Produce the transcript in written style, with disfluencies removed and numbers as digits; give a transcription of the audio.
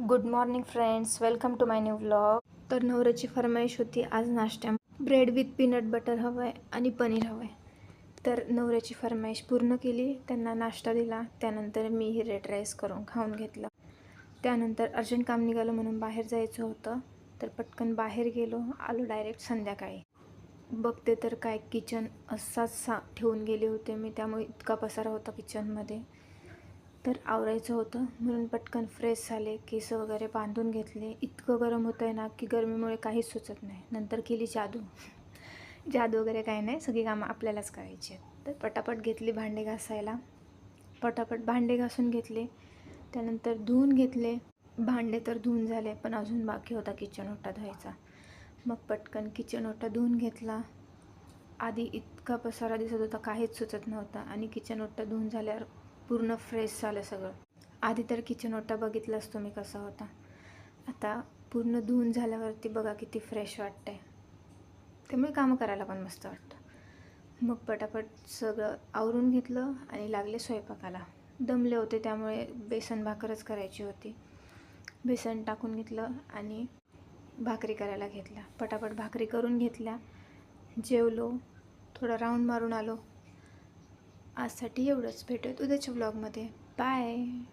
Good morning friends, welcome to my new vlog. तर नवऱ्याची फरमाईश होती आज नाश्त्या ब्रेड विथ पीनट बटर हवं आहे आणि पनीर हवं आहे. तर नवऱ्याची फरमाईश पूर्ण केली, त्यांना नाश्ता दिला. त्यानंतर मी रेड राईस करून खाऊन घेतलं. त्यानंतर अर्जंट काम निघालं म्हणून बाहेर जायचं होतं. तर पटकन बाहेर गेलो, आलो डायरेक्ट संध्याकाळी. बघते तर काय किचन असाच ठेवून गेले होते मी, त्यामुळे इतका पसारा होता किचनमध्ये. तर आवरायचं होतं म्हणून पटकन फ्रेश झाले, केस वगैरे बांधून घेतले. इतकं गरम होतं आहे ना की गरमीमुळे काहीच सुचत नाही. नंतर केली जादू जादू वगैरे काही नाही, सगळी कामं आपल्यालाच करायची आहेत. तर पटापट घेतली भांडे घासायला, पटापट भांडे घासून घेतले. त्यानंतर धुवून घेतले. भांडे तर धुवून झाले, पण अजून बाकी होता किचन ओटा धुवायचा. मग पटकन किचन ओटा धुवून घेतला. आधी इतका पसारा दिसत होता, काहीच सुचत नव्हता. आणि किचन ओटा धुवून झाल्यावर पूर्ण फ्रेश झालं सगळं. आधी तर किचन ओटा बघितलंच तुम्ही कसा होता, आता पूर्ण धुवून झाल्यावरती बघा किती फ्रेश वाटतं आहे. त्यामुळे कामं करायला पण मस्त वाटतं. मग पटापट सगळं आवरून घेतलं आणि लागले स्वयंपाकाला. दमले होते त्यामुळे बेसन भाकरच करायची होती. बेसन टाकून घेतलं आणि भाकरी करायला घेतल्या. पटापट भाकरी करून घेतल्या, जेवलो, थोडा राऊंड मारून आलो. आजसाठी एवढंच. भेटूयात उद्याच्या व्लॉगमध्ये. बाय.